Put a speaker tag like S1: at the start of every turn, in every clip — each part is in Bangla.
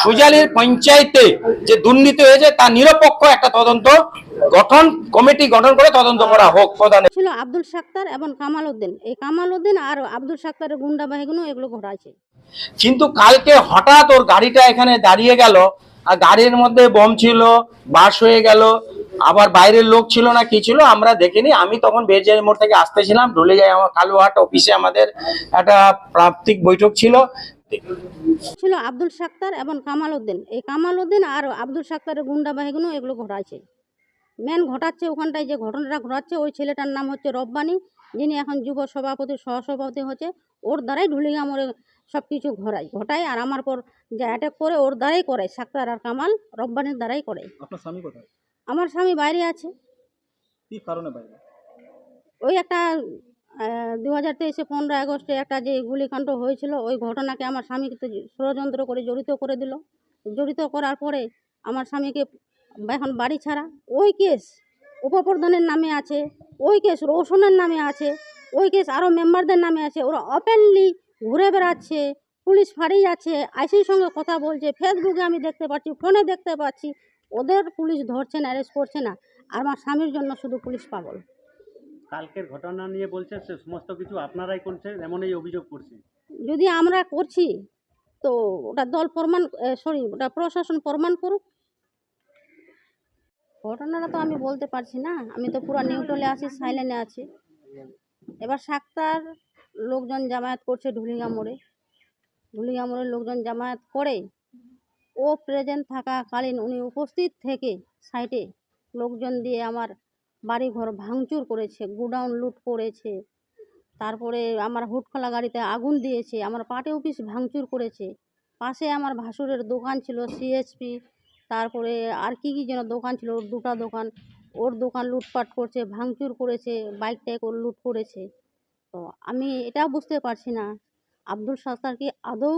S1: সুজালির পঞ্চায়েতে যে দুর্নীতি হয়েছে তার নিরপেক্ষ একটা তদন্ত কমিটি গঠন করে তদন্ত করা হোক। প্রধান
S2: ছিল আব্দুল সাত্তার এবং কামাল উদ্দিন। এই কামাল উদ্দিন আর আব্দুল সাত্তারের গুন্ডা বাহিনী এগুলো ঘটাইছে।
S1: কিন্তু কালকে হঠাৎ ওর গাড়িটা এখানে দাঁড়িয়ে গেল, আর গাড়ির মধ্যে বোম ছিল, বাস হয়ে গেল, আবার বাইরের লোক ছিল না কি ছিল আমরা দেখিনি। আমি তখন বেরজাই মোড় থেকে আসতেছিলাম, ঢুলে যাই আমার কালুহাট অফিসে, আমাদের একটা প্রান্তিক বৈঠক ছিল।
S2: ছিল আব্দুল সাত্তার এবং কামাল উদ্দিন। এই কামাল উদ্দিন আর আব্দুল সাত্তারের গুন্ডা বাহিনী এগুলো ঘটাইছে। মেন ঘটাচ্ছে ওখানটায় যে ঘটনাটা ঘটাচ্ছে ওই ছেলেটার নাম হচ্ছে রব্বানি, যিনি এখন যুব সভাপতি সহসভাপতি হচ্ছে। ওর দ্বারাই ঢুলিগা মোড়ে সব কিছু ঘটায় আর আমার পর যে অ্যাটাক করে ওর দ্বারাই করে। সাত্তার আর কামাল রব্বানির দ্বারাই করে।
S3: আপনার স্বামী কোথায়?
S2: আমার স্বামী বাইরে আছে।
S3: কি কারণে বাইরে?
S2: ওই একটা 2023 15 আগস্টে একটা যে গুলিকাণ্ড হয়েছিল ওই ঘটনাকে আমার স্বামীকে ষড়যন্ত্র করে জড়িত করে দিল। জড়িত করার পরে আমার স্বামীকে এখন বাড়ি ছাড়া। ওই কেস উপপ্রধানের নামে আছে, ওই কেস রৌশনের নামে আছে, ওই কেস আরও মেম্বারদের নামে আছে। ওরা ওপেনলি ঘুরে বেড়াচ্ছে, পুলিশ ফাঁড়ি আছে, আইসির সঙ্গে কথা বলছে, ফেসবুকে আমি দেখতে পাচ্ছি, ফোনে দেখতে পাচ্ছি। ওদের পুলিশ ধরছে না, অ্যারেস্ট করছে না, আর আমার স্বামীর জন্য শুধু পুলিশ পাগল।
S4: কালকের ঘটনা নিয়ে বলছে সে সমস্ত কিছু আপনারাই করছেন, এমনই অভিযোগ করছে।
S2: যদি আমরা করছি তো ওটা দল প্রমাণ, ওটা প্রশাসন প্রমাণ করুক। ঘটনাটা তো আমি বলতে পারছি না, আমি তো পুরো নিউট্রালে আছি, সাইলেন্টে আছি। এবার সাক্তার লোকজন জামায়াত করছে ঢুলিগা মোড়ে, ঢুলিগা মোড়ের লোকজন জামায়াত করে ও প্রেজেন্ট থাকাকালীন উনি উপস্থিত থেকে সাইডে লোকজন দিয়ে আমার বাড়িঘর ভাঙচুর করেছে, গোডাউন লুট করেছে, তারপরে আমার হুটখোলা গাড়িতে আগুন দিয়েছে, আমার পার্টি অফিস ভাঙচুর করেছে। পাশে আমার ভাসুরের দোকান ছিল সিএসপি, তারপরে আর কি কি যেন দোকান ছিল, ওর দুটো দোকান, ওর দোকান লুটপাট করছে, ভাঙচুর করেছে, বাইকটাকে ওর লুট করেছে। তো আমি এটাও বুঝতে পারছি না আব্দুল সাত্তার কি আদৌ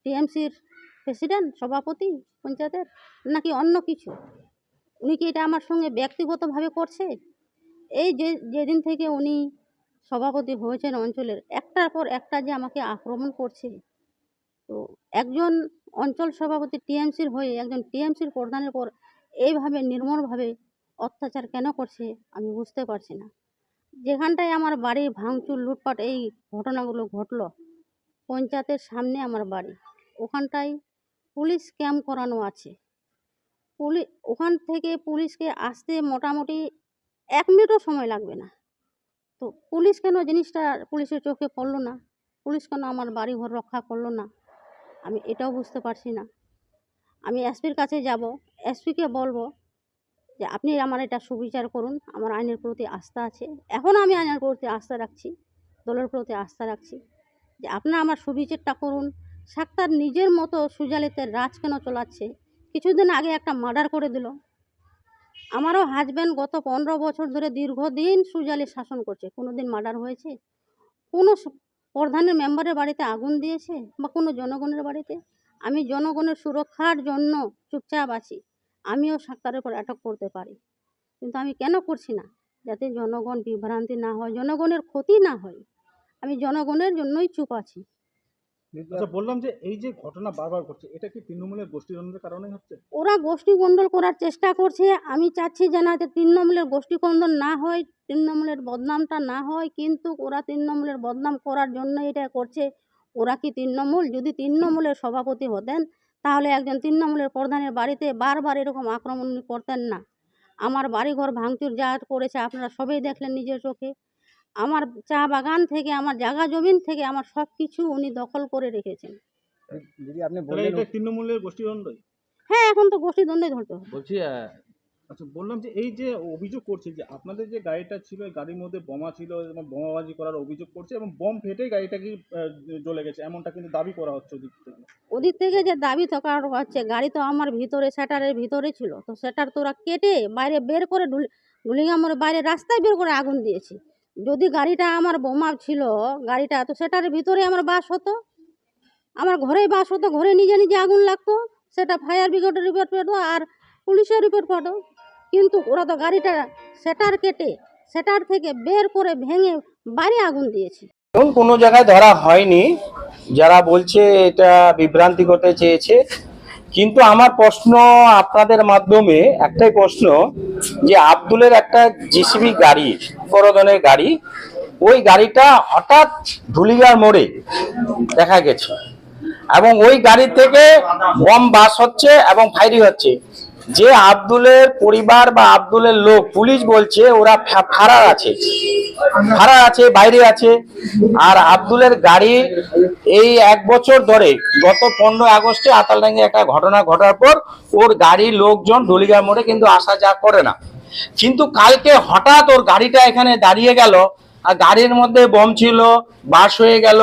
S2: টিএমসির প্রেসিডেন্ট, সভাপতি পঞ্চায়েতের, নাকি অন্য কিছু। উনি কি এটা আমার সঙ্গে ব্যক্তিগতভাবে করছে? এই যেদিন থেকে উনি সভাপতি হয়েছেন অঞ্চলের, একটার পর একটা যে আমাকে আক্রমণ করছে। তো একজন অঞ্চল সভাপতি টিএমসির হয়ে একজন টিএমসির প্রধানের পর এইভাবে নির্মমভাবে অত্যাচার কেন করছে আমি বুঝতে পারছি না। যেখানটায় আমার বাড়ি ভাঙচুর লুটপাট এই ঘটনাগুলো ঘটলো, পঞ্চায়েতের সামনে আমার বাড়ি, ওখানটায় পুলিশ ক্যাম্প করানো আছে। ওখান থেকে পুলিশকে আসতে মোটামুটি 1 মিনিটও সময় লাগবে না। তো পুলিশ কেন জিনিসটা পুলিশের চোখে পড়লো না? পুলিশ কেন আমার বাড়ি ঘর রক্ষা করলো না? আমি এটাও বুঝতে পারছি না। আমি এসপির কাছে যাব, এসপিকে বলবো যে আপনি আমার এটা সুবিচার করুন। আমার আইনের প্রতি আস্থা আছে, এখন আমি আইনের প্রতি আস্থা রাখছি, দলের প্রতি আস্থা রাখছি, যে আপনারা আমার সুবিচারটা করুন। সাক্তার নিজের মতো সুজালিতে রাজ কেন চলাচ্ছে? কিছুদিন আগে একটা মার্ডার করে দিল। আমারও হাজব্যান্ড গত 15 বছর ধরে দীর্ঘদিন সুজালি শাসন করছে, কোনো দিন মার্ডার হয়েছে? কোনো প্রধানের মেম্বারের বাড়িতে আগুন দিয়েছে বা কোনো জনগণের বাড়িতে? আমি জনগণের সুরক্ষার জন্য চুপচাপ আছি, আমিও সাক্তারের উপর অ্যাটাক করতে পারি, কিন্তু আমি কেন করছি না? যাতে জনগণ বিভ্রান্তি না হয়, জনগণের ক্ষতি না হয়, আমি জনগণের জন্যই চুপ আছি।
S3: আচ্ছা, বললাম যে এই যে ঘটনা বারবার ঘটছে, এটা কি তৃণমূলের গোষ্ঠীদ্বন্দ্বের কারণে হচ্ছে?
S2: ওরা গোষ্ঠীকন্দল করার চেষ্টা করছে। আমি চাচ্ছি যে না, তৃণমূলের গোষ্ঠীকন্দল না হয়, তৃণমূলের বদনামটা না হয়, কিন্তু ওরা তৃণমূলের বদনাম করার জন্য এটা করছে। ওরা কি তৃণমূল? যদি তৃণমূলের সভাপতি হতেন তাহলে একজন তৃণমূলের প্রধানের বাড়িতে বারবার এরকম আক্রমণ করতেন না। আমার বাড়িঘর ভাঙচুর যা করেছে আপনারা সবাই দেখলেন নিজের চোখে। আমার চা বাগান থেকে, আমার জায়গা জমিন থেকে আমার সব কিছু উনি দখল করে রেখেছেন।
S3: যদি আপনি বলেন এটা তৃণমূলের গোষ্ঠীদ্বন্দ্বই।
S2: হ্যাঁ, এখন তো গোষ্ঠীদ্বন্দ্বই ধরতে হবে।
S3: বলছি আচ্ছা, বললাম যে এই যে অভিযোগ করছে যে আপনাদের যে গাড়িটা ছিল, গাড়ির মধ্যে বোমা ছিল এবং বোমাবাজি করার অভিযোগ করছে এবং বোম ফেটে গাড়িটা কি জ্বলে গেছে, এমনটা কিন্তু দাবি করা হচ্ছে ওদিক থেকে।
S2: ওদিক থেকে যে দাবি থাকা হচ্ছে, গাড়ি তো আমার ভিতরে শ্যাটারের ভিতরে ছিল, তো শ্যাটার তো ওরা কেটে বাইরে বের করে ঢুলিগা মোড়ে বাইরে রাস্তায় বের করে আগুন দিয়েছে। যদি গাড়িটা আমার বোমা ছিল, গাড়িটা তো শ্যাটারের ভিতরে আমার বাস হতো, আমার ঘরেই বাস হতো, ঘরে নিজে নিজে আগুন লাগতো, সেটা ফায়ার ব্রিগেডের রিপোর্ট পেতো আর পুলিশের রিপোর্ট পেতো। কিন্তু ওরা তো গাড়িটা শ্যাটার কেটে শ্যাটার থেকে বের করে ভেঙে বাইরে আগুন দিয়েছে।
S1: এবং কোনো জায়গায় ধরা হয়নি, যারা বলছে এটা বিভ্রান্তি করতে চেয়েছে। কিন্তু আমার প্রশ্ন আপনাদের মাধ্যমে একটাই প্রশ্ন, যে আব্দুলের একটা জিসিবি গাড়ি, বড় ধরনের গাড়ি, ওই গাড়িটা হঠাৎ ধুলিগার মোড়ে দেখা গেছে এবং ওই গাড়ি থেকে বম বাস হচ্ছে এবং ফায়ারিং হচ্ছে। যে আব্দুলের পরিবার বা আব্দুলের লোক, পুলিশ বলছে ওরা ফারার আছে, বাইরে আছে। আর আব্দুলের গাড়ি এই 1 বছর ধরে, গত 15 আগস্টে আতালডাঙ্গে একটা ঘটনা ঘটার পর ওর গাড়ির লোকজন ধুলিগার মোড়ে কিন্তু আসা যা করে না। কিন্তু কালকে হঠাৎ ওর গাড়িটা এখানে দাঁড়িয়ে গেল, আর গাড়ির মধ্যে বম ছিল, বাস হয়ে গেল,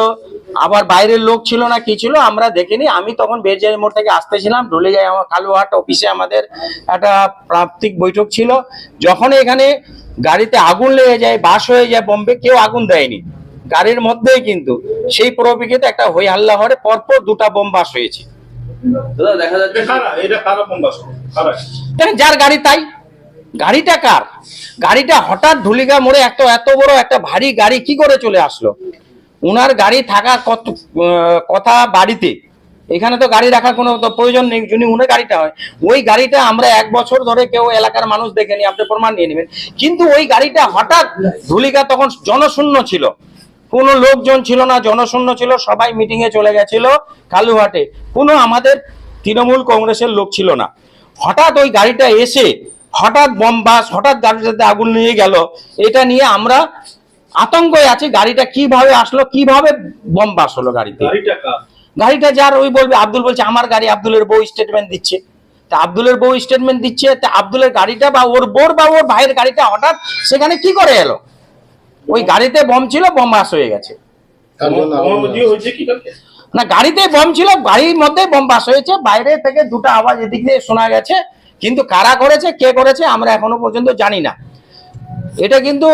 S1: আবার বাইরের লোক ছিল না কি ছিল আমরা দেখিনি। আমি তখন বেরজাই মোড় থেকে আসতেছিলাম, ঢলে যাই আমার কালুহাট অফিসে, আমাদের একটা প্রান্তিক বৈঠক ছিল। যখন এখানে গাড়িতে আগুন লেগে যায়, বাস হয়ে যায় বম্বে, কেউ আগুন দেয়নি গাড়ির মধ্যেই, কিন্তু সেই পরিপ্রেক্ষিতে একটা হই হাল্লা হরে পরপর 2টা বোম বাস হয়েছে।
S3: এটা কারা বোম বাস কারা?
S1: দেখেন যার গাড়ি তাই, গাড়িটা কার? গাড়িটা হঠাৎ ধুলিগা মোড়ে এত বড় একটা ভারী গাড়ি কি করে চলে আসলো? উনার গাড়ি থাকা কথা বাড়িতে, এখানে তো গাড়ি রাখার কোনো তো প্রয়োজন নেই, যদি উনার গাড়িটা হয়। ওই গাড়িটা আমরা 1 বছর ধরে কেউ এলাকার মানুষ দেখেনি, আপনি প্রমাণ নিয়ে নেবেন। কিন্তু ওই গাড়িটা হঠাৎ ধুলিগা, তখন জনশূন্য ছিল, কোনো লোকজন ছিল না, জনশূন্য ছিল, সবাই মিটিং এ চলে গেছিল কালুহাটে, কোনো আমাদের তৃণমূল কংগ্রেসের লোক ছিল না। হঠাৎ ওই গাড়িটা এসে হঠাৎ বম বাস, হঠাৎ গাড়িটাতে আগুন নিয়ে গেল, এটা নিয়ে আমরা আতঙ্কে আছি। গাড়িটা কিভাবে আসলো, কিভাবে বম বাস হলো গাড়িতে? গাড়িটা যার, ওই বলবে আব্দুল বলছে আমার গাড়ি, আব্দুলের বউ স্টেটমেন্ট দিচ্ছে। তা আব্দুলের বউ স্টেটমেন্ট দিচ্ছে, তা আব্দুলের গাড়িটা বা ওর বোর বা ওর ভাইয়ের গাড়িটা হঠাৎ সেখানে কি করে এলো? ওই গাড়িতে বম ছিল, বম বাস হয়ে গেছে। না, গাড়িতে বম ছিল, গাড়ির মধ্যে বম বাস হয়েছে, বাইরে থেকে 2টা আওয়াজ এদিক দিয়ে শোনা গেছে, কিন্তু কারা করেছে, কে করেছে আমরা এখনো পর্যন্ত জানি না। এটা কিন্তু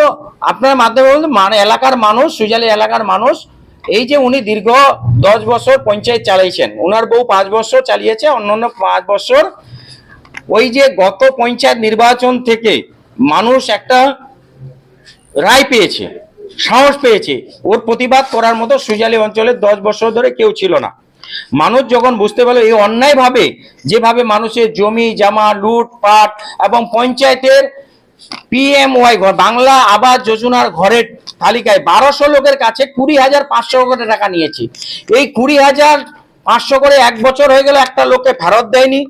S1: আপনার মাধ্যমে মানে এলাকার মানুষ, সুজালি এলাকার মানুষ, এই যে উনি দীর্ঘ 10 বছর পঞ্চায়েত চালিয়েছেন, ওনার বউ 5 বছর চালিয়েছে, অন্যান্য 5 বছর। ওই যে গত পঞ্চায়েত নির্বাচন থেকে মানুষ একটা রায় পেয়েছে, সাহস পেয়েছে, ওর প্রতিবাদ করার মতো সুজালি অঞ্চলে 10 বছর ধরে কেউ ছিল না। মানুষ যখন বুঝতে পারলো এই অন্যায়ভাবে, যেভাবে মানুষের জমি জমা লুটপাট এবং পঞ্চায়েতের PMY ঘর, বাংলা আবাস যোজনার ঘরের তালিকায় 1200 লোকের কাছে 20,500 করে টাকা নিয়েছি। এই 20,500 করে 1 বছর হয়ে গেল, একটা লোককে ফেরত দেয়নি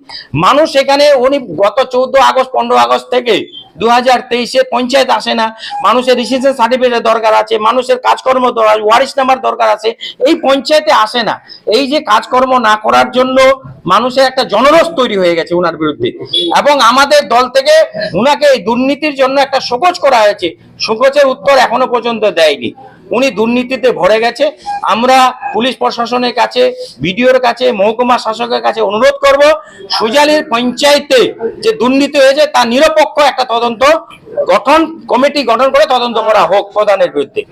S1: মানুষ। এখানে উনি গত 14 আগস্ট 15 আগস্ট থেকে 2023-এ পঞ্চায়েত আসে না, মানুষের রেজিস্ট্রেশন সার্টিফিকেট দরকার আছে, মানুষের কাজকর্ম দরকার, ওয়ারিশ নাম্বার দরকার আছে, এই পঞ্চায়েতে আসে না। এই যে কাজকর্ম না করার জন্য মানুষের একটা জনরোষ তৈরি হয়ে গেছে উনার বিরুদ্ধে, এবং আমাদের দল থেকে উনাকে এই দুর্নীতির জন্য একটা শোকজ করা হয়েছে। শোকজের উত্তর এখনো পর্যন্ত দেয়নি, উনি দুর্নীতিতে ভরে গেছে। আমরা পুলিশ প্রশাসনের কাছে, বিডিওর কাছে, মহকুমা শাসকের কাছে অনুরোধ করব, সুজালির পঞ্চায়েতে যে দুর্নীতি হয়েছে তার নিরপেক্ষ একটা তদন্ত কমিটি গঠন করে তদন্ত করা হোক প্রধানের বিরুদ্ধে।